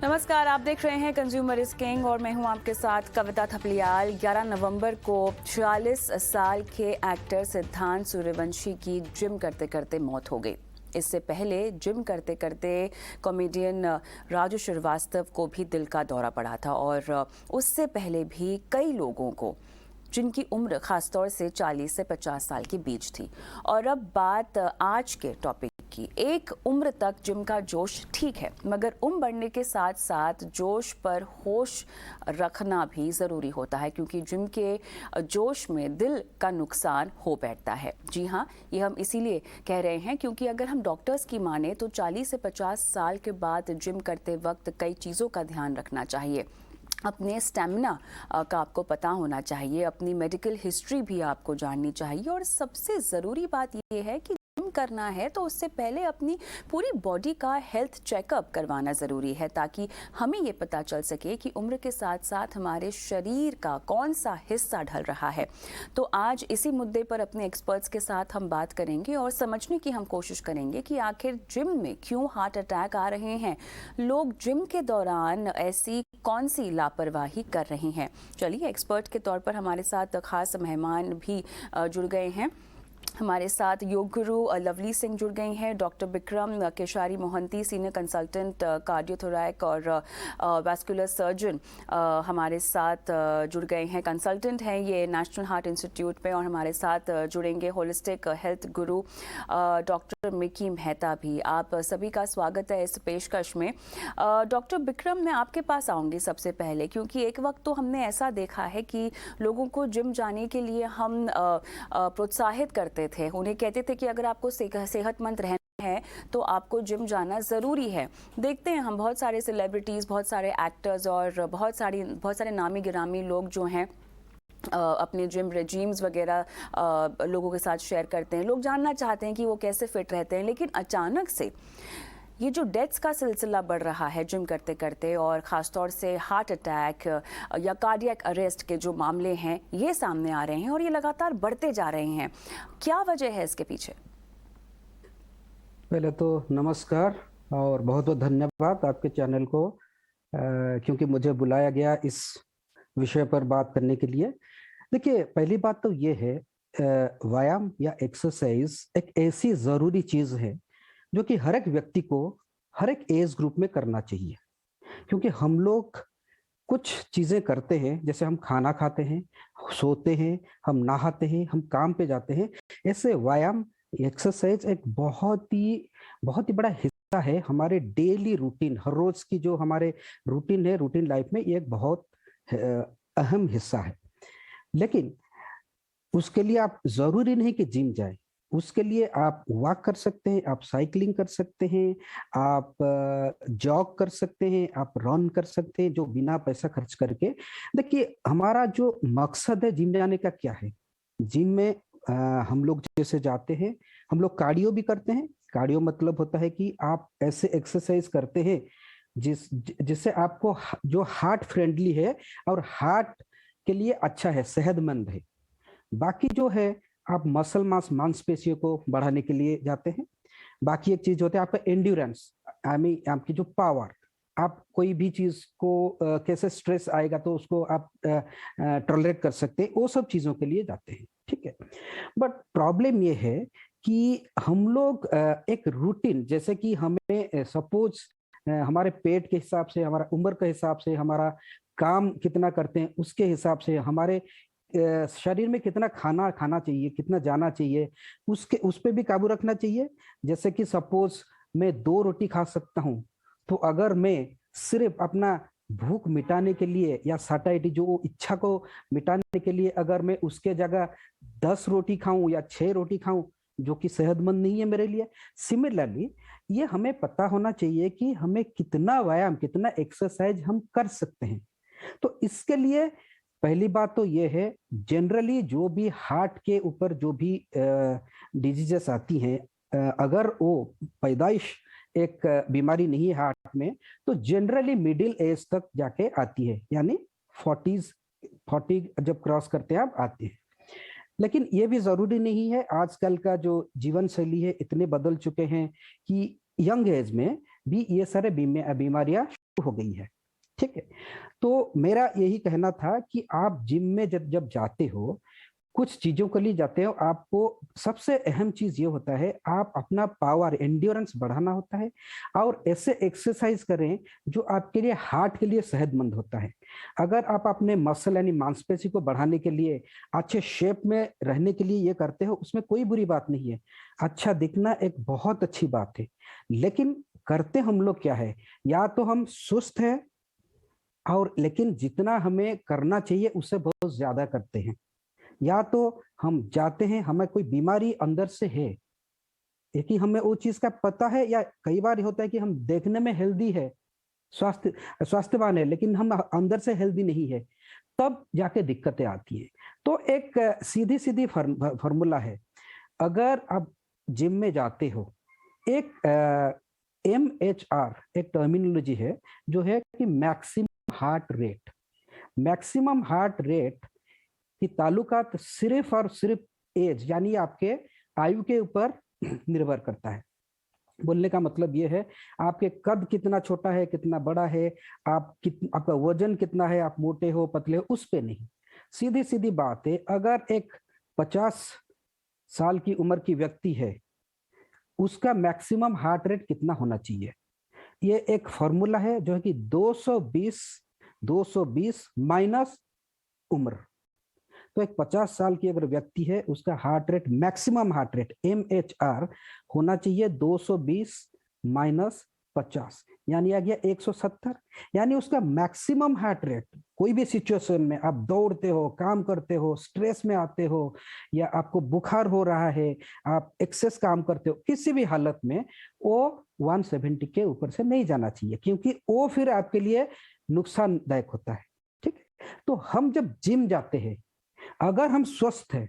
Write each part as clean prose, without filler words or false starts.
नमस्कार, आप देख रहे हैं कंज्यूमर इज किंग और मैं हूं आपके साथ कविता थपलियाल। 11 नवंबर को 46 साल के एक्टर सिद्धांत सूर्यवंशी की जिम करते करते मौत हो गई। इससे पहले जिम करते करते कॉमेडियन राजू श्रीवास्तव को भी दिल का दौरा पड़ा था और उससे पहले भी कई लोगों को जिनकी उम्र खासतौर से 40 से 50 साल के बीच थी। और अब बात आज के टॉपिक की। एक उम्र तक जिम का जोश ठीक है, मगर उम्र बढ़ने के साथ साथ जोश पर होश रखना भी ज़रूरी होता है, क्योंकि जिम के जोश में दिल का नुकसान हो बैठता है। जी हाँ, ये हम इसीलिए कह रहे हैं क्योंकि अगर हम डॉक्टर्स की माने तो 40 से 50 साल के बाद जिम करते वक्त कई चीज़ों का ध्यान रखना चाहिए। अपने स्टेमिना का आपको पता होना चाहिए, अपनी मेडिकल हिस्ट्री भी आपको जाननी चाहिए और सबसे ज़रूरी बात ये है कि जिम करना है तो उससे पहले अपनी पूरी बॉडी का हेल्थ चेकअप करवाना ज़रूरी है, ताकि हमें ये पता चल सके कि उम्र के साथ साथ हमारे शरीर का कौन सा हिस्सा ढल रहा है। तो आज इसी मुद्दे पर अपने एक्सपर्ट्स के साथ हम बात करेंगे और समझने की हम कोशिश करेंगे कि आखिर जिम में क्यों हार्ट अटैक आ रहे हैं, लोग जिम के दौरान ऐसी कौन सी लापरवाही कर रहे हैं। चलिए, एक्सपर्ट के तौर पर हमारे साथ खास मेहमान भी जुड़ गए हैं। हमारे साथ योग गुरु लवली सिंह जुड़ गई हैं, doctor Vikram Keshari Mohanty, senior consultant cardiothoracic और वैस्कुलर सर्जन हमारे साथ जुड़ गए हैं, कंसल्टेंट हैं ये नेशनल हार्ट इंस्टीट्यूट में। और हमारे साथ जुड़ेंगे होलिस्टिक हेल्थ गुरु डॉक्टर मिकी मेहता भी। आप सभी का स्वागत है इस पेशकश में। डॉक्टर विक्रम, मैं आपके पास आऊँगी सबसे पहले, क्योंकि एक वक्त तो हमने ऐसा देखा है कि लोगों को जिम जाने के लिए हम प्रोत्साहित करते थे, उन्हें कहते थे कि अगर आपको सेहतमंद रहना है तो आपको जिम जाना ज़रूरी है। देखते हैं हम बहुत सारे सेलिब्रिटीज़, बहुत सारे एक्टर्स और बहुत सारे नामी गिरामी लोग जो हैं अपने जिम रेजीम्स वगैरह लोगों के साथ शेयर करते हैं। लोग जानना चाहते हैं कि वो कैसे फिट रहते हैं, लेकिन अचानक से ये जो डेथ्स का सिलसिला बढ़ रहा है जिम करते करते, और ख़ासतौर से हार्ट अटैक या कार्डियक अरेस्ट के जो मामले हैं ये सामने आ रहे हैं और ये लगातार बढ़ते जा रहे हैं। क्या वजह है इसके पीछे? पहले तो नमस्कार और बहुत बहुत धन्यवाद आपके चैनल को, क्योंकि मुझे बुलाया गया इस विषय पर बात करने के लिए। देखिए, पहली बात तो ये है, व्यायाम या एक्सरसाइज एक ऐसी ज़रूरी चीज़ है जो कि हर एक व्यक्ति को हर एक एज ग्रुप में करना चाहिए। क्योंकि हम लोग कुछ चीज़ें करते हैं, जैसे हम खाना खाते हैं, सोते हैं, हम नहाते हैं, हम काम पे जाते हैं। ऐसे व्यायाम एक्सरसाइज एक बहुत ही बड़ा हिस्सा है हमारे डेली रूटीन, हर रोज की जो हमारे रूटीन है, रूटीन लाइफ में ये एक बहुत अहम हिस्सा है। लेकिन उसके लिए आप जरूरी नहीं कि जिम जाए, उसके लिए आप वॉक कर सकते हैं, आप साइकिलिंग कर सकते हैं, आप जॉग कर सकते हैं, आप रन कर सकते हैं, जो बिना पैसा खर्च करके। देखिए, हमारा जो मकसद है जिम जाने का क्या है। जिम में हम लोग जैसे जाते हैं, हम लोग कार्डियो भी करते हैं। कार्डियो मतलब होता है कि आप ऐसे एक्सरसाइज करते हैं जिससे आपको जो हार्ट फ्रेंडली है और हार्ट के लिए अच्छा है, सेहतमंद है। बाकी जो है, आप मसल मास, मांसपेशियों को बढ़ाने के लिए जाते हैं। बाकी एक चीज होता है आपका एंड्योरेंस, आई मीन आपकी जो पावर, आप कोई भी चीज को कैसे स्ट्रेस आएगा तो उसको आप टॉलरेट कर सकते हैं, वो सब चीजों के लिए जाते हैं, ठीक है। बट प्रॉब्लम ये है कि हम लोग एक रूटीन, जैसे कि हमें सपोज हमारे पेट के हिसाब से, हमारा उम्र के हिसाब से, हमारा काम कितना करते हैं उसके हिसाब से, हमारे शरीर में कितना खाना खाना चाहिए, कितना जाना चाहिए, उस पे भी काबू रखना चाहिए। जैसे कि सपोज मैं 2 रोटी खा सकता हूँ, तो अगर मैं सिर्फ अपना भूख मिटाने के लिए या साटाइटी जो इच्छा को मिटाने के लिए अगर मैं उसके जगह 10 रोटी खाऊं या 6 रोटी खाऊं, जो कि सेहतमंद नहीं है मेरे लिए। सिमिलरली ये हमें पता होना चाहिए कि हमें कितना व्यायाम, कितना एक्सरसाइज हम कर सकते हैं। तो इसके लिए पहली बात तो ये है, जनरली जो भी हार्ट के ऊपर जो भी डिजीजेस आती हैं, अगर वो पैदाइश एक बीमारी नहीं है हार्ट में, तो जनरली मिडिल एज तक जाके आती है, यानी 40 जब क्रॉस करते हैं आप आती है। लेकिन ये भी जरूरी नहीं है, आजकल का जो जीवन शैली है इतने बदल चुके हैं कि यंग एज में भी ये सारे बीमारियां हो गई है। ठीक है, तो मेरा यही कहना था कि आप जिम में जब जब जाते हो, कुछ चीजों के लिए जाते हो, आपको सबसे अहम चीज ये होता है, आप अपना पावर एंड्योरेंस बढ़ाना होता है और ऐसे एक्सरसाइज करें जो आपके लिए हार्ट के लिए सेहतमंद होता है। अगर आप अपने मसल यानी मांसपेशी को बढ़ाने के लिए, अच्छे शेप में रहने के लिए ये करते हो, उसमें कोई बुरी बात नहीं है। अच्छा दिखना एक बहुत अच्छी बात है, लेकिन करते हम लोग क्या है, या तो हम सुस्त हैं और लेकिन जितना हमें करना चाहिए उससे बहुत ज्यादा करते हैं, या तो हम जाते हैं, हमें कोई बीमारी अंदर से है, एक ही हमें वो चीज का पता है, या कई बार होता है कि हम देखने में हेल्दी है, स्वास्थ्य स्वास्थ्यवान है, लेकिन हम अंदर से हेल्दी नहीं है, तब जाके दिक्कतें आती है। तो एक सीधी सीधी फॉर्मूला है। अगर आप जिम में जाते हो, एक MHR एक टर्मिनोलॉजी है जो है कि maximum heart rate. Maximum heart rate की ताल्लुकात सिर्फ और सिर्फ एज यानी आपके आयु के ऊपर निर्भर करता है। बोलने का मतलब ये है, आपके कद कितना छोटा है, कितना बड़ा है, आपका वजन कितना है, आप मोटे हो पतले हो, उस पे नहीं। सीधी सीधी बात है, अगर एक 50 साल की उम्र की व्यक्ति है, उसका मैक्सिमम हार्ट रेट कितना होना चाहिए, ये एक फॉर्मूला है जो है कि 220 माइनस उम्र। तो एक 50 साल की अगर व्यक्ति है, उसका heart rate, maximum heart rate MHR होना चाहिए 220 माइनस 50, यानी आ गया 170। यानी उसका मैक्सिमम हार्ट रेट, कोई भी सिचुएशन में आप दौड़ते हो, काम करते हो, स्ट्रेस में आते हो, या आपको बुखार हो रहा है, आप एक्सेस काम करते हो, किसी भी हालत में वो 170 के ऊपर से नहीं जाना चाहिए, क्योंकि वो फिर आपके लिए नुकसानदायक होता है। ठीक है, तो हम जब जिम जाते हैं, अगर हम स्वस्थ हैं,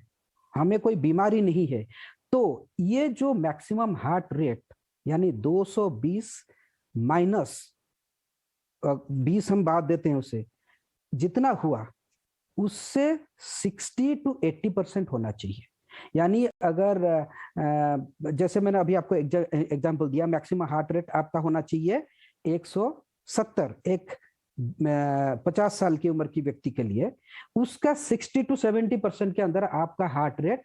हमें कोई बीमारी नहीं है, तो ये जो मैक्सिमम हार्ट रेट यानी 220 माइनस 20 हम बात देते हैं उसे, जितना हुआ उससे 60 to 80% होना चाहिए। यानी अगर जैसे मैंने अभी आपको एग्जांपल दिया, मैक्सिमम हार्ट रेट आपका होना चाहिए 170, एक 50 साल की उम्र की व्यक्ति के लिए, उसका 60 to 70% के अंदर आपका हार्ट रेट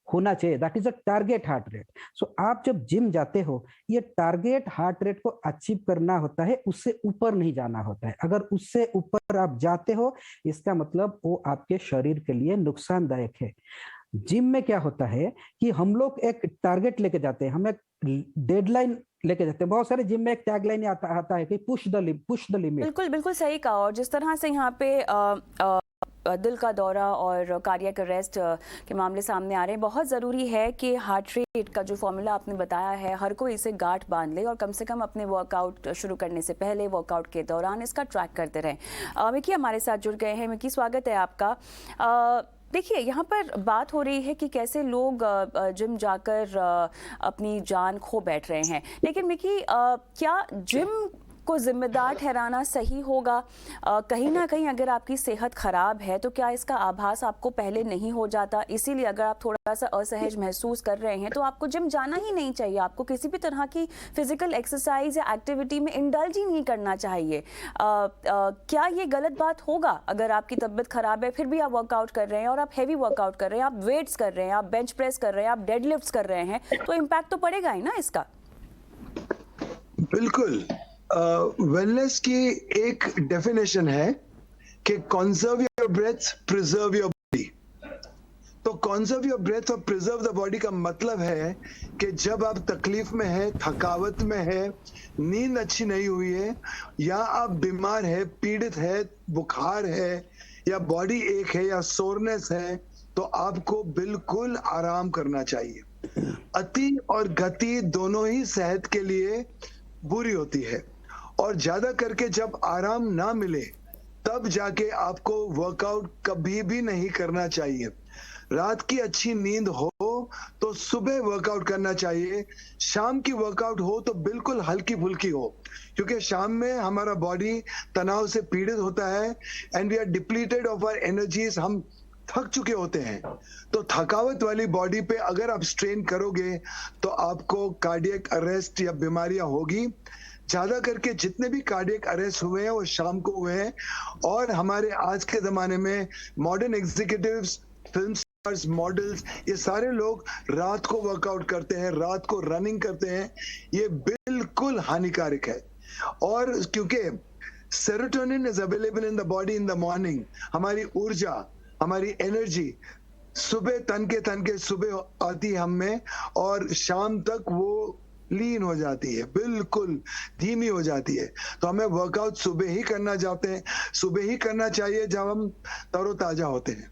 होना चाहिए। That is a target heart rate. So आप जब जिम जाते हो, ये टारगेट हार्ट रेट को अचीव करना होता है, उससे ऊपर नहीं जाना होता है। अगर उससे ऊपर आप जाते हो, इसका मतलब वो आपके शरीर के लिए नुकसानदायक है। जिम में क्या होता है कि हम लोग एक टारगेट लेके जाते हैं, हम एक डेडलाइन लेके जाते हैं। बहुत सारे जिम में एक टैगलाइन आता है कि पुश द लिमिट। बिल्कुल बिल्कुल सही कहा। और जिस तरह से यहाँ पे दिल का दौरा और कार्डियक अरेस्ट के मामले सामने आ रहे हैं, बहुत ज़रूरी है कि हार्ट रेट का जो फॉर्मूला आपने बताया है, हर कोई इसे गांठ बांध ले और कम से कम अपने वर्कआउट शुरू करने से पहले, वर्कआउट के दौरान इसका ट्रैक करते रहें। मिकी हमारे साथ जुड़ गए हैं। मिकी, स्वागत है आपका। देखिए, यहाँ पर बात हो रही है कि कैसे लोग जिम जाकर अपनी जान खो बैठ रहे हैं, लेकिन मिकी, क्या जिम को जिम्मेदार ठहराना सही होगा? कहीं ना कहीं अगर आपकी सेहत खराब है तो क्या इसका आभास आपको पहले नहीं हो जाता? इसीलिए अगर आप थोड़ा सा असहज महसूस कर रहे हैं तो आपको जिम जाना ही नहीं चाहिए, आपको किसी भी तरह की फिजिकल एक्सरसाइज या एक्टिविटी में इंडल्ज ही नहीं करना चाहिए। क्या ये गलत बात होगा? अगर आपकी तबीयत खराब है फिर भी आप वर्कआउट कर रहे हैं, और आप हैवी वर्कआउट कर रहे हैं, आप वेट्स कर रहे हैं, आप बेंच प्रेस कर रहे हैं, आप डेडलिफ्ट्स कर रहे हैं, तो इम्पैक्ट तो पड़ेगा ही ना इसका। बिल्कुल। वेलनेस की एक डेफिनेशन है कि conserve your breath, preserve your body. तो कंजर्व योर ब्रेथ और प्रिजर्व द बॉडी का मतलब है कि जब आप तकलीफ में है, थकावट में है, नींद अच्छी नहीं हुई है, या आप बीमार है, पीड़ित है, बुखार है, या बॉडी एक है, या सोरनेस है, तो आपको बिल्कुल आराम करना चाहिए। अति और गति दोनों ही सेहत के लिए बुरी होती है, और ज्यादा करके जब आराम ना मिले तब जाके आपको वर्कआउट कभी भी नहीं करना चाहिए। रात की अच्छी नींद हो तो सुबह वर्कआउट करना चाहिए, शाम की वर्कआउट हो तो बिल्कुल हल्की फुल्की हो, क्योंकि शाम में हमारा बॉडी तनाव से पीड़ित होता है and we are depleted of our energies, हम थक चुके होते हैं। तो थकावट वाली बॉडी पे अगर आप स्ट्रेन करोगे तो आपको कार्डियक अरेस्ट या बीमारियां होगी। ज्यादा करके जितने भी कार्डियक अरेस्ट हुए हैं वो शाम को हुए हैं। और हमारे आज के जमाने में modern executives, film stars, models, ये सारे लोग रात को वर्कआउट करते हैं, रात को रनिंग करते हैं। ये बिल्कुल हानिकारक है। और क्योंकि serotonin is available in the body in the morning, हमारी ऊर्जा, हमारी एनर्जी सुबह तन के सुबह आती है हम में, और शाम तक वो लीन हो जाती है, बिल्कुल धीमी हो जाती है। तो हमें वर्कआउट सुबह ही करना चाहते हैं, सुबह ही करना चाहिए जब हम तरोताजा होते हैं,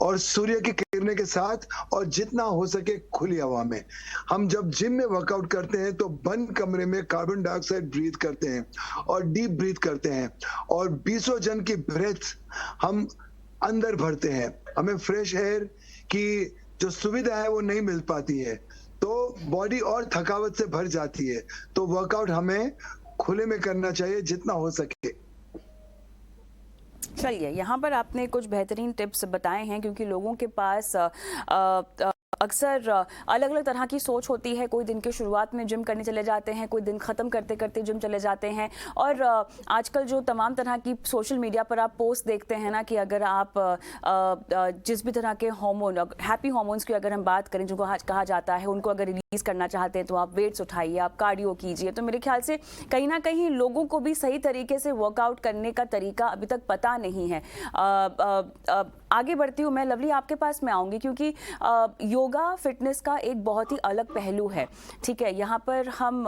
और सूर्य की किरणें के साथ, और जितना हो सके खुली हवा में। हम जब जिम में वर्कआउट करते हैं तो बंद कमरे में कार्बन डाइऑक्साइड ब्रीथ करते हैं और डीप ब्रीथ करते हैं, और 20 जन की ब्रेथ हम अंदर भरते हैं। हमें फ्रेश एयर की जो सुविधा है वो नहीं मिल पाती है, तो बॉडी और थकावट से भर जाती है। तो वर्कआउट हमें खुले में करना चाहिए जितना हो सके। चलिए, यहाँ पर आपने कुछ बेहतरीन टिप्स बताए हैं, क्योंकि लोगों के पास अक्सर अलग अलग तरह की सोच होती है। कोई दिन की शुरुआत में जिम करने चले जाते हैं, कोई दिन ख़त्म करते करते जिम चले जाते हैं। और आजकल जो तमाम तरह की सोशल मीडिया पर आप पोस्ट देखते हैं ना, कि अगर आप जिस भी तरह के हार्मोन, हैप्पी हार्मोन्स की अगर हम बात करें, जिनको कहा जाता है, उनको अगर रिलीज़ करना चाहते हैं तो आप वेट्स उठाइए, आप कार्डियो कीजिए। तो मेरे ख्याल से कहीं ना कहीं लोगों को भी सही तरीके से वर्कआउट करने का तरीका अभी तक पता नहीं है। आगे बढ़ती हूँ मैं, लवली आपके पास मैं आऊँगी, क्योंकि योगा फिटनेस का एक बहुत ही अलग पहलू है। ठीक है, यहाँ पर हम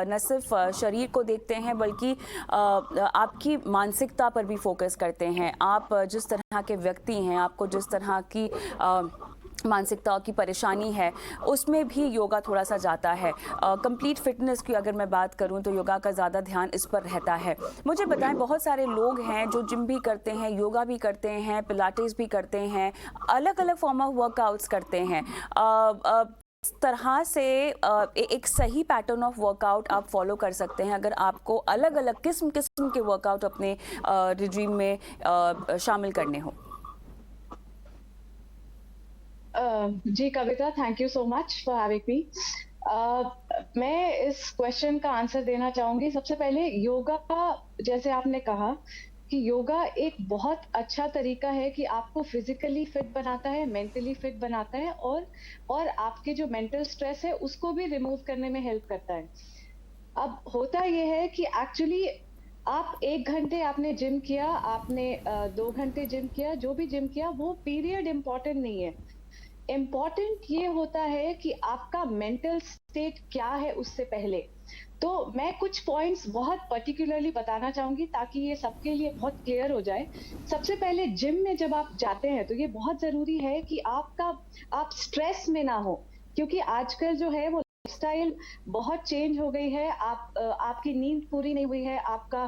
न सिर्फ शरीर को देखते हैं, बल्कि आपकी मानसिकता पर भी फोकस करते हैं। आप जिस तरह के व्यक्ति हैं, आपको जिस तरह की मानसिकता की परेशानी है, उसमें भी योगा थोड़ा सा जाता है। कंप्लीट फिटनेस की अगर मैं बात करूं तो योगा का ज़्यादा ध्यान इस पर रहता है। मुझे बताएं, बहुत सारे लोग हैं जो जिम भी करते हैं, योगा भी करते हैं, पिलाटेस भी करते हैं, अलग अलग फॉर्म ऑफ वर्कआउट्स करते हैं। इस तरह से एक सही पैटर्न ऑफ वर्कआउट आप फॉलो कर सकते हैं अगर आपको अलग अलग किस्म किस्म के वर्कआउट अपने रिजीम में शामिल करने हो। जी Kavita, thank you so much for having me. मैं इस क्वेश्चन का आंसर देना चाहूंगी। सबसे पहले योगा का, जैसे आपने कहा कि योगा एक बहुत अच्छा तरीका है कि आपको फिजिकली फिट बनाता है, मेंटली फिट बनाता है, और आपके जो मेंटल स्ट्रेस है उसको भी रिमूव करने में हेल्प करता है। अब होता यह है कि एक्चुअली आप 1 घंटे आपने जिम किया, आपने 2 घंटे जिम किया, जो भी जिम किया वो पीरियड इम्पोर्टेंट नहीं है। इम्पॉर्टेंट ये होता है कि आपका मेंटल स्टेट क्या है उससे पहले। तो मैं कुछ पॉइंट्स बहुत पर्टिकुलरली बताना चाहूंगी ताकि ये सबके लिए बहुत क्लियर हो जाए। सबसे पहले जिम में जब आप जाते हैं तो ये बहुत जरूरी है कि आप स्ट्रेस में ना हो, क्योंकि आजकल जो है वो लाइफस्टाइल बहुत चेंज हो गई है। आपकी नींद पूरी नहीं हुई है, आपका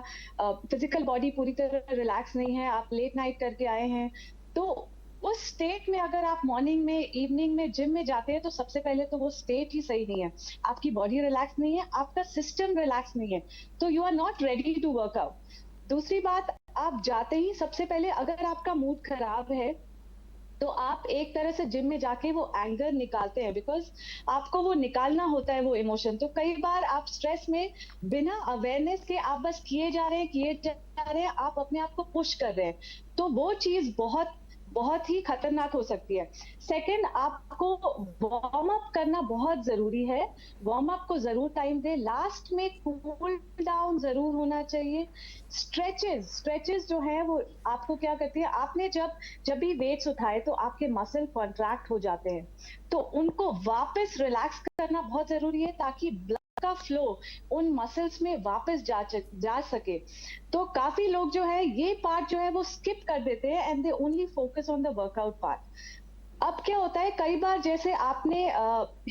फिजिकल बॉडी पूरी तरह रिलैक्स नहीं है, आप लेट नाइट करके आए हैं। तो उस स्टेट में अगर आप मॉर्निंग में, इवनिंग में जिम में जाते हैं तो सबसे पहले तो वो स्टेट ही सही नहीं है। आपकी बॉडी रिलैक्स नहीं है, आपका सिस्टम रिलैक्स नहीं है, तो you are not ready to workout. दूसरी बात, आप जाते ही सबसे पहले अगर आपका मूड खराब है तो आप एक तरह से जिम में जाके वो एंगर निकालते हैं, बिकॉज आपको वो निकालना होता है वो इमोशन। तो कई बार आप स्ट्रेस में बिना अवेयरनेस के आप बस किए जा रहे हैं, आप अपने आप को पुश कर रहे हैं, तो वो चीज बहुत ही खतरनाक हो सकती है। सेकंड, आपको वार्म अप करना बहुत जरूरी है। वार्म अप को जरूर टाइम दे। लास्ट में कूल डाउन जरूर होना चाहिए। स्ट्रेचेस जो है वो आपको क्या करती है, आपने जब भी वेट्स उठाए तो आपके मसल कॉन्ट्रैक्ट हो जाते हैं, तो उनको वापस रिलैक्स करना बहुत जरूरी है ताकि ब्लड का फ्लो उन मसल्स में वापस जा सके। तो काफी लोग जो है ये पार्ट जो है वो स्किप कर देते हैं and they only focus on the workout part. अब क्या होता है, कई बार जैसे आपने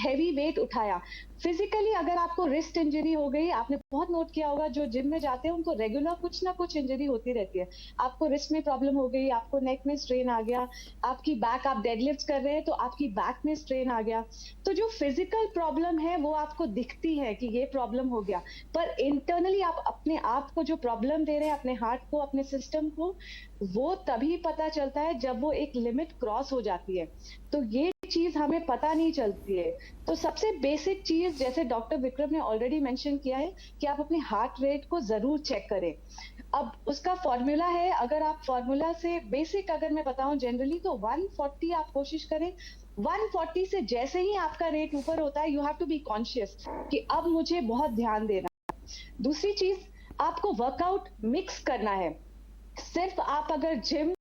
हैवी वेट उठाया, फिजिकली अगर आपको रिस्ट इंजरी हो गई, आपने बहुत नोट किया होगा जो जिम में जाते हैं उनको रेगुलर कुछ ना कुछ इंजरी होती रहती है। आपको रिस्ट में प्रॉब्लम हो गई, आपको नेक में स्ट्रेन आ गया, आपकी बैक, आप डेडलिफ्ट कर रहे हैं तो आपकी बैक में स्ट्रेन आ गया। तो जो फिजिकल प्रॉब्लम है वो आपको दिखती है कि ये प्रॉब्लम हो गया, पर इंटरनली आप अपने आप को जो प्रॉब्लम दे रहे हैं, अपने हार्ट को, अपने सिस्टम को, वो तभी पता चलता है जब वो एक लिमिट क्रॉस हो जाती है। तो ये चीज हमें पता नहीं चलती है। तो सबसे बेसिक चीज जैसे डॉक्टर विक्रम ने ऑलरेडी मेंशन किया है कि आप अपने हार्ट रेट को जरूर चेक करें। अब उसका फॉर्मूला है, अगर आप फॉर्मूला से बेसिक अगर मैं बताऊं जनरली तो 140 आप कोशिश करें। 140 से जैसे ही आपका रेट ऊपर होता है you have to be conscious कि अब मुझे बहुत ध्यान देना। दूसरी चीज, आपको वर्कआउट मिक्स करना है। सिर्फ आप अगर जिम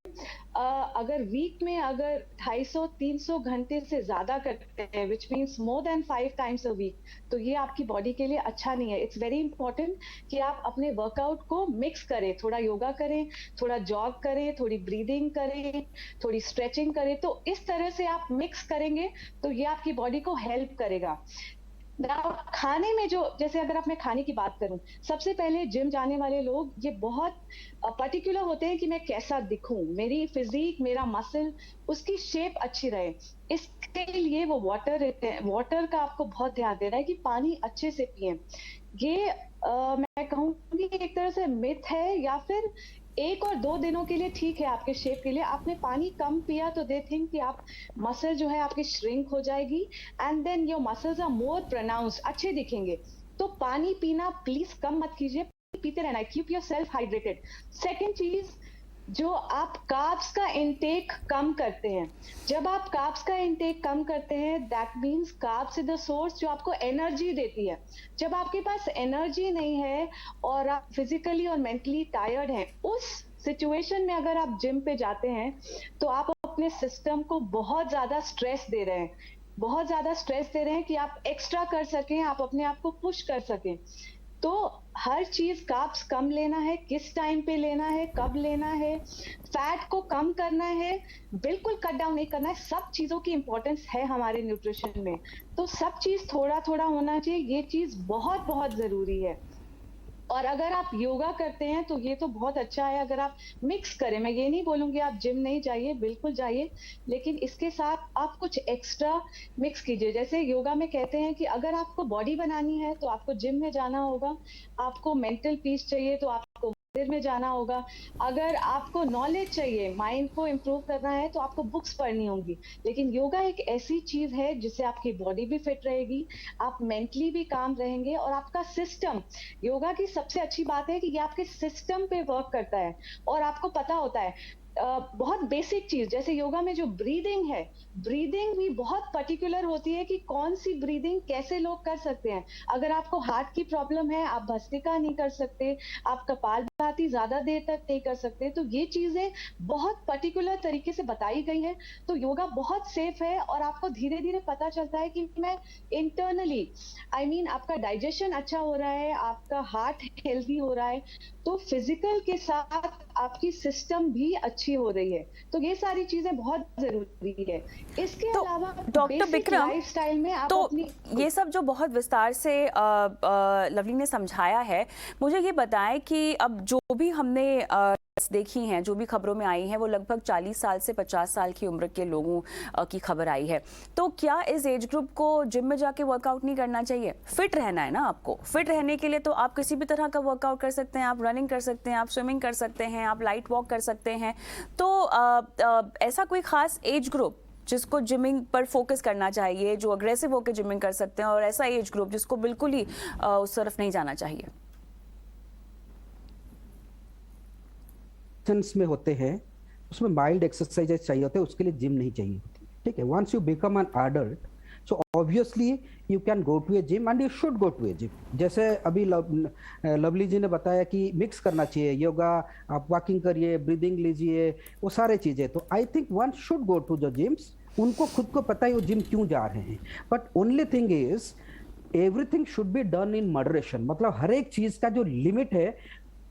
अगर वीक में अगर 250-300 घंटे से ज्यादा करते हैं which means more than 5 times a week, तो ये आपकी बॉडी के लिए अच्छा नहीं है। इट्स वेरी इंपॉर्टेंट कि आप अपने वर्कआउट को मिक्स करें, थोड़ा योगा करें, थोड़ा जॉग करें, थोड़ी ब्रीदिंग करें, थोड़ी स्ट्रेचिंग करें। तो इस तरह से आप मिक्स करेंगे तो ये आपकी बॉडी को हेल्प करेगा। खाने में जो, जैसे अगर आप मैं खाने की बात करूं, सबसे पहले जिम जाने वाले लोग ये बहुत पर्टिकुलर होते हैं कि मैं कैसा दिखूं, मेरी फिजिक, मेरा मसल, उसकी शेप अच्छी रहे। इसके लिए वो वाटर का आपको बहुत ध्यान देना है कि पानी अच्छे से पिए। ये मैं कहूंगी एक तरह से मिथ है, या फिर 1 और 2 दिनों के लिए ठीक है आपके शेप के लिए। आपने पानी कम पिया तो दे थिंक कि आप मसल जो है आपकी श्रिंक हो जाएगी and then your muscles are more pronounced, अच्छे दिखेंगे। तो पानी पीना प्लीज कम मत कीजिए, पीते रहना, कीप योरसेल्फ हाइड्रेटेड। सेकंड चीज, जो आप कार्ब्स का इंटेक कम करते हैं, जब आप कार्ब्स का इंटेक कम करते हैं that means carbs is the source जो आपको एनर्जी देती है। जब आपके पास एनर्जी नहीं है और आप फिजिकली और मेंटली टायर्ड हैं, उस सिचुएशन में अगर आप जिम पे जाते हैं तो आप अपने सिस्टम को बहुत ज्यादा स्ट्रेस दे रहे हैं, बहुत ज्यादा स्ट्रेस दे रहे हैं कि आप एक्स्ट्रा कर सकें, आप अपने आप को पुश कर सकें। तो हर चीज कार्ब्स कम लेना है, किस टाइम पे लेना है, कब लेना है, फैट को कम करना है, बिल्कुल कट डाउन नहीं करना है। सब चीजों की इंपॉर्टेंस है हमारे न्यूट्रिशन में, तो सब चीज थोड़ा थोड़ा होना चाहिए, ये चीज बहुत बहुत जरूरी है। और अगर आप योगा करते हैं तो ये तो बहुत अच्छा है, अगर आप मिक्स करें। मैं ये नहीं बोलूंगी आप जिम नहीं जाइए, बिल्कुल जाइए, लेकिन इसके साथ आप कुछ एक्स्ट्रा मिक्स कीजिए। जैसे योगा में कहते हैं कि अगर आपको बॉडी बनानी है तो आपको जिम में जाना होगा, आपको मेंटल पीस चाहिए तो आपको मंदिर में जाना होगा, अगर आपको नॉलेज चाहिए, माइंड को इम्प्रूव करना है तो आपको बुक्स पढ़नी होंगी। लेकिन योगा एक ऐसी चीज है जिससे आपकी बॉडी भी फिट रहेगी, आप मेंटली भी काम रहेंगे, और आपका सिस्टम, योगा की सबसे अच्छी बात है कि ये आपके सिस्टम पे वर्क करता है। और आपको पता होता है बहुत बेसिक चीज, जैसे योगा में जो ब्रीदिंग है, ब्रीदिंग भी बहुत पर्टिकुलर होती है कि कौन सी ब्रीदिंग कैसे लोग कर सकते हैं। अगर आपको हार्ट की प्रॉब्लम है, आप भस्त्रिका नहीं कर सकते, आप कपालभाति ज्यादा देर तक नहीं कर सकते, तो ये चीजें बहुत पर्टिकुलर तरीके से बताई गई है। तो योगा बहुत सेफ है और आपको धीरे धीरे पता चलता है कि मैं इंटरनली आपका डाइजेशन अच्छा हो रहा है, आपका हार्ट हेल्दी हो रहा है, तो फिजिकल के साथ आपकी सिस्टम भी अच्छी हो रही है। तो ये सारी चीजें बहुत जरूरी है। इसके तो अलावा डॉक्टर विक्रम, लाइफस्टाइल में आप तो अपनी ये सब जो बहुत विस्तार से लवली ने समझाया है, मुझे ये बताएं कि अब जो भी हमने देखी हैं, जो भी खबरों में आई हैं, वो लगभग 40 साल से 50 साल की उम्र के लोगों की खबर आई है। तो क्या इस एज ग्रुप को जिम में जाके वर्कआउट नहीं करना चाहिए? फिट रहना है ना आपको, फिट रहने के लिए तो आप किसी भी तरह का वर्कआउट कर सकते हैं, आप रनिंग कर सकते हैं, आप स्विमिंग कर सकते हैं, आप लाइट वॉक कर सकते हैं। तो ऐसा कोई खास एज ग्रुप जिसको जिमिंग पर फोकस करना चाहिए, जो अग्रेसिव होकर जिमिंग कर सकते हैं, और ऐसा एज ग्रुप जिसको बिल्कुल ही उस तरफ नहीं जाना चाहिए? में होते हैं उसमें माइल्ड एक्सरसाइजेज चाहिए होते हैं, उसके लिए जिम नहीं चाहिए होती, ठीक है। Once you become an adult, so obviously you can go to a gym and you should go to a gym. जैसे अभी लवली जी ने बताया कि मिक्स करना चाहिए, योगा, आप वॉकिंग करिए, ब्रीदिंग लीजिए, वो सारे चीजें। तो I think one should go to the gyms, उनको खुद को पता है वो जिम क्यों जा रहे हैं। But only thing is everything should be done in moderation, मतलब हर एक चीज का जो लिमिट है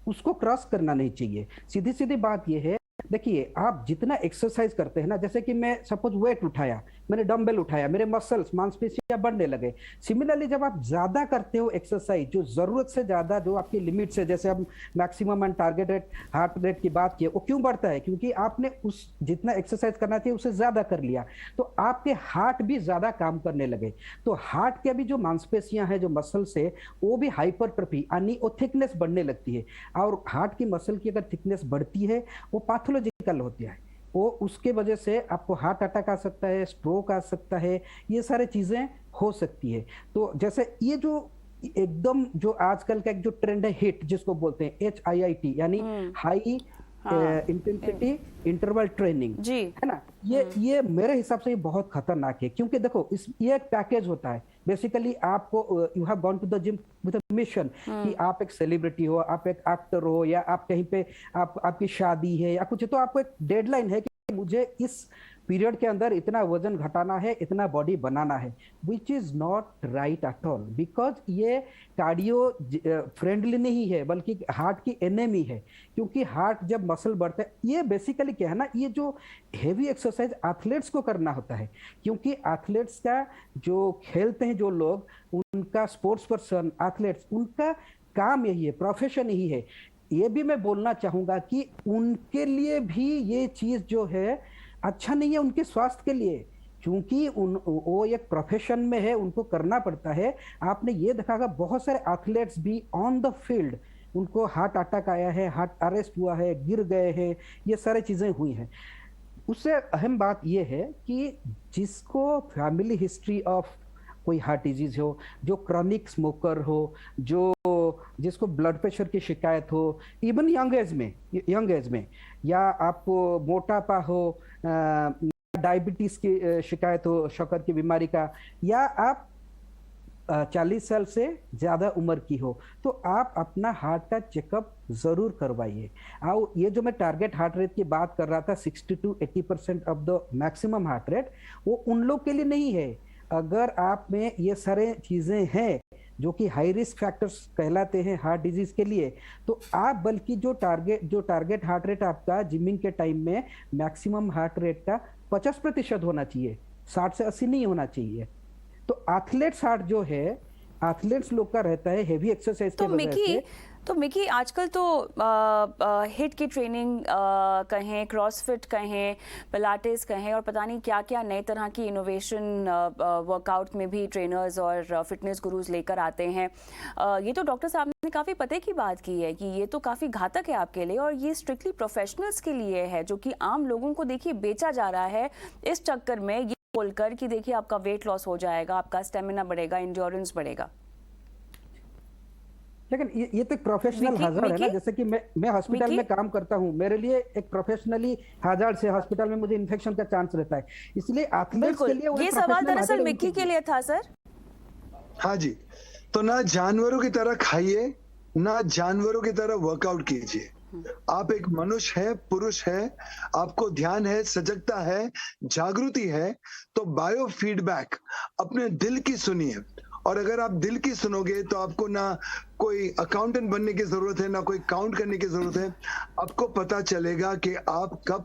उसको क्रॉस करना नहीं चाहिए। सीधी सीधी बात यह है, देखिए आप जितना एक्सरसाइज करते हैं ना, जैसे कि मैं सपोज वेट उठाया, मैंने डंबल उठाया, मेरे मसल्स, मांसपेशियां बढ़ने लगे। सिमिलरली जब आप ज्यादा करते हो एक्सरसाइज, जो जरूरत से ज्यादा, जो आपकी लिमिट से, जैसे हम maximum and target rate, heart rate की बात की, वो क्यों बढ़ता है? क्योंकि आपने उस जितना एक्सरसाइज करना चाहिए उससे ज्यादा कर लिया, तो आपके हार्ट भी ज्यादा काम करने लगे। तो हार्ट के भी जो मांसपेशियां हैं, जो मसल्स है, वो भी हाइपरट्रॉफी यानी वो थिकनेस बढ़ने लगती है। और हार्ट की मसल की अगर थिकनेस बढ़ती है वो पैथोलॉजिकल होती है, वो उसके वजह से आपको हार्ट अटैक आ सकता है, स्ट्रोक आ सकता है, ये सारी चीजें हो सकती है। तो जैसे ये जो एकदम जो आजकल का एक जो ट्रेंड है हिट जिसको बोलते हैं HIIT यानी हाई हाँ इंटेंसिटी इंटरवल ट्रेनिंग, जी है ना, ये मेरे हिसाब से ये बहुत खतरनाक है, क्योंकि देखो ये एक पैकेज होता है। बेसिकली आपको you have gone to the gym with a mission कि आप एक सेलिब्रिटी हो, आप एक एक्टर हो, या आप कहीं पे आपकी शादी है या कुछ है, तो आपको एक डेडलाइन है कि मुझे इस पीरियड के अंदर इतना वजन घटाना है, इतना बॉडी बनाना है, which is not right at all, because ये कार्डियो फ्रेंडली नहीं है बल्कि हार्ट की एनेमी है। क्योंकि हार्ट जब मसल बढ़ता है, ये बेसिकली क्या है ना, ये जो हेवी एक्सरसाइज एथलेट्स को करना होता है, क्योंकि एथलेट्स का जो खेलते हैं जो लोग, उनका स्पोर्ट्स पर्सन एथलेट्स, उनका काम यही है, प्रोफेशन यही है। ये भी मैं बोलना चाहूंगा कि उनके लिए भी ये चीज जो है अच्छा नहीं है उनके स्वास्थ्य के लिए, क्योंकि वो एक प्रोफेशन में है, उनको करना पड़ता है। आपने ये देखा होगा बहुत सारे एथलेट्स भी ऑन द फील्ड उनको हार्ट अटैक आया है, हार्ट अरेस्ट हुआ है, गिर गए हैं, ये सारी चीजें हुई हैं। उससे अहम बात यह है कि जिसको फैमिली हिस्ट्री ऑफ कोई हार्ट डिजीज हो, जो क्रॉनिक स्मोकर हो, जो जिसको ब्लड प्रेशर की शिकायत हो, इवन यंग एज में, या आपको मोटापा हो, डायबिटीज की शिकायत हो, शक्कर की बीमारी का, या आप 40 साल से ज्यादा उम्र की हो, तो आप अपना हार्ट का चेकअप जरूर करवाइए। और ये जो मैं टारगेट हार्ट रेट की बात कर रहा था, 60 to 80% of the maximum heart rate, वो उन लोग के लिए नहीं है। अगर आप में ये सारे चीजें हैं जो कि हाई रिस्क फैक्टर्स कहलाते हैं हार्ट डिजीज के लिए, तो आप बल्कि जो टारगेट हार्ट रेट आपका जिमिंग के टाइम में मैक्सिमम हार्ट रेट का 50% होना चाहिए, 60 से 80 नहीं होना चाहिए। तो एथलेट्स हार्ट जो है, एथलेट्स लोग का रहता है हेवी एक्सरसाइज के वजह से। तो मिकी आजकल तो हिट की ट्रेनिंग कहें, क्रॉसफिट कहें, पिलाटेस कहें, और पता नहीं क्या क्या नए तरह की इनोवेशन वर्कआउट में भी ट्रेनर्स और फिटनेस गुरुज लेकर आते हैं। ये तो डॉक्टर साहब ने काफ़ी पते की बात की है कि ये तो काफ़ी घातक है आपके लिए, और ये स्ट्रिक्टली प्रोफेशनल्स के लिए है, जो कि आम लोगों को देखिए बेचा जा रहा है इस चक्कर में, ये बोलकर कि देखिए आपका वेट लॉस हो जाएगा, आपका स्टेमिना बढ़ेगा, इंड्योरेंस बढ़ेगा। लेकिन ये तो एक प्रोफेशनल हैजार्ड है ना, जैसे कि मैं हॉस्पिटल में काम करता हूं, मेरे लिए एक प्रोफेशनली हैजार्ड से हॉस्पिटल में मुझे इन्फेक्शन का चांस रहता है, इसलिए एथलीट्स के लिए ये सवाल दरअसल मिकी के लिए था सर। हाँ जी, तो ना जानवरों की तरह खाइए, ना जानवरों की तरह वर्कआउट कीजिए। आप एक मनुष्य है, पुरुष है, आपको ध्यान है, सजगता है, जागृति है, तो बायो फीडबैक अपने दिल की सुनिए। और अगर आप दिल की सुनोगे तो आपको ना कोई अकाउंटेंट बनने की जरूरत है, ना कोई काउंट करने की जरूरत है। आपको पता चलेगा कि आप कब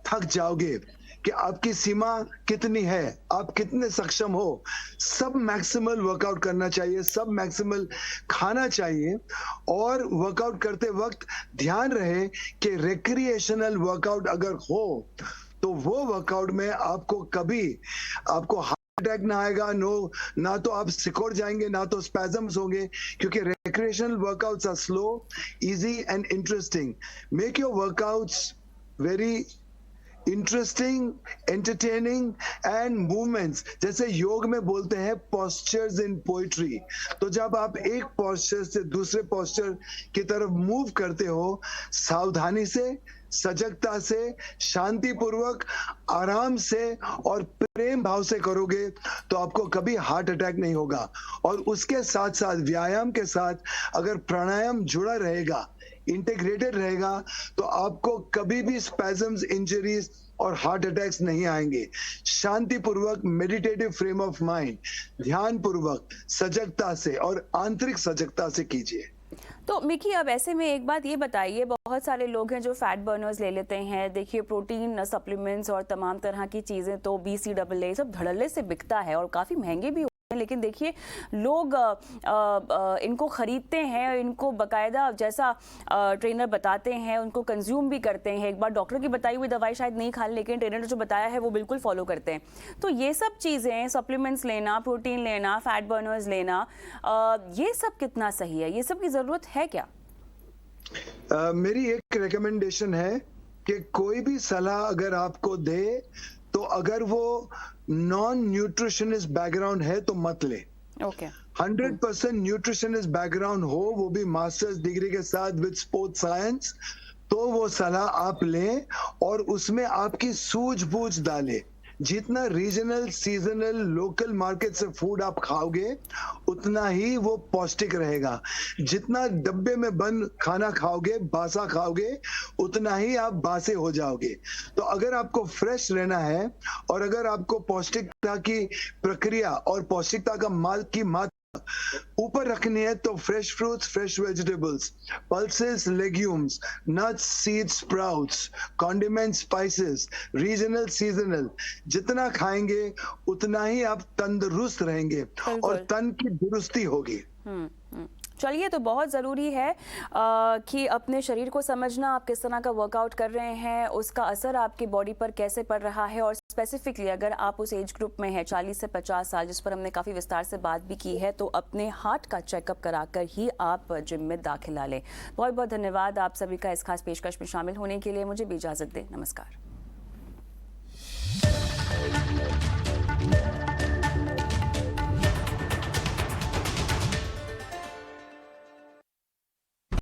थक जाओगे, कि आपकी सीमा कितनी है, आप कितने सक्षम हो। सब मैक्सिमल वर्कआउट करना चाहिए, सब मैक्सिमल खाना चाहिए, और वर्कआउट करते वक्त ध्यान रहे कि रिक्रिएशनल वर्कआउट अगर हो तो वो वर्कआउट में आपको कभी अटैक ना आएगा, ना तो आप सिकुड़ जाएंगे, ना तो स्पैजम्स होंगे, क्योंकि recreational workouts are slow, easy and interesting. Make your workouts very interesting, entertaining and movements, जैसे योग में बोलते हैं पोस्चर्स इन पोइट्री। तो जब आप एक पोस्चर से दूसरे पोस्चर की तरफ मूव करते हो, सावधानी से, सजगता से, शांतिपूर्वक, आराम से और प्रेम भाव से करोगे तो आपको कभी हार्ट अटैक नहीं होगा। और उसके साथ साथ व्यायाम के साथ अगर प्राणायाम जुड़ा रहेगा, इंटीग्रेटेड रहेगा, तो आपको कभी भी स्पैजम्स, इंजरीज और हार्ट अटैक्स नहीं आएंगे। शांतिपूर्वक, मेडिटेटिव फ्रेम ऑफ माइंड, ध्यान पूर्वक, सजगता से और आंतरिक सजगता से कीजिए। तो मिकी, अब ऐसे में एक बात ये बताइए, बहुत सारे लोग हैं जो फैट बर्नर्स ले लेते हैं, देखिए प्रोटीन सप्लीमेंट्स और तमाम तरह की चीज़ें, तो BCAA सब धड़ल्ले से बिकता है और काफ़ी महंगे भी, लेकिन देखिए लोग इनको खरीदते हैं, इनको बकायदा जैसा ट्रेनर बताते हैं उनको कंज्यूम भी करते हैं। एक बार डॉक्टर की बताई हुई दवाई शायद नहीं खाने, लेकिन ट्रेनर ने जो बताया है वो बिल्कुल फॉलो करते हैं। तो ये सब चीज़ें, सप्लीमेंट्स लेना, प्रोटीन लेना, फैट बर्नर्स लेना, ये सब कितना सही है? ये सब की ज़रूरत है क्या? मेरी एक रिकमेंडेशन है कि कोई भी सलाह अगर आपको दे तो अगर वो नॉन न्यूट्रिशनिस्ट बैकग्राउंड है तो मत ले। ओके 100% न्यूट्रिशनिस्ट बैकग्राउंड हो, वो भी मास्टर्स डिग्री के साथ विद स्पोर्ट्स साइंस, तो वो सलाह आप लें और उसमें आपकी सूझबूझ डालें। जितना रीजनल, सीजनल, लोकल मार्केट से फूड आप खाओगे उतना ही वो पौष्टिक रहेगा। जितना डब्बे में बंद खाना खाओगे, बासा खाओगे, उतना ही आप बासे हो जाओगे। तो अगर आपको फ्रेश रहना है और अगर आपको पौष्टिकता की प्रक्रिया और पौष्टिकता का माल की मात्रा ऊपर रखनी है तो fresh fruits, fresh vegetables, pulses, legumes, nuts, seeds, sprouts, condiment, spices, regional, seasonal, जितना खाएंगे उतना ही आप तंदुरुस्त रहेंगे और तन की दुरुस्ती होगी। चलिए, तो बहुत ज़रूरी है कि अपने शरीर को समझना, आप किस तरह का वर्कआउट कर रहे हैं, उसका असर आपकी बॉडी पर कैसे पड़ रहा है, और स्पेसिफिकली अगर आप उस एज ग्रुप में हैं 40 से 50 साल, जिस पर हमने काफ़ी विस्तार से बात भी की है, तो अपने हार्ट का चेकअप कराकर ही आप जिम में दाखिला लें। बहुत बहुत धन्यवाद आप सभी का इस खास पेशकश में शामिल होने के लिए। मुझे भी इजाज़त दें। नमस्कार।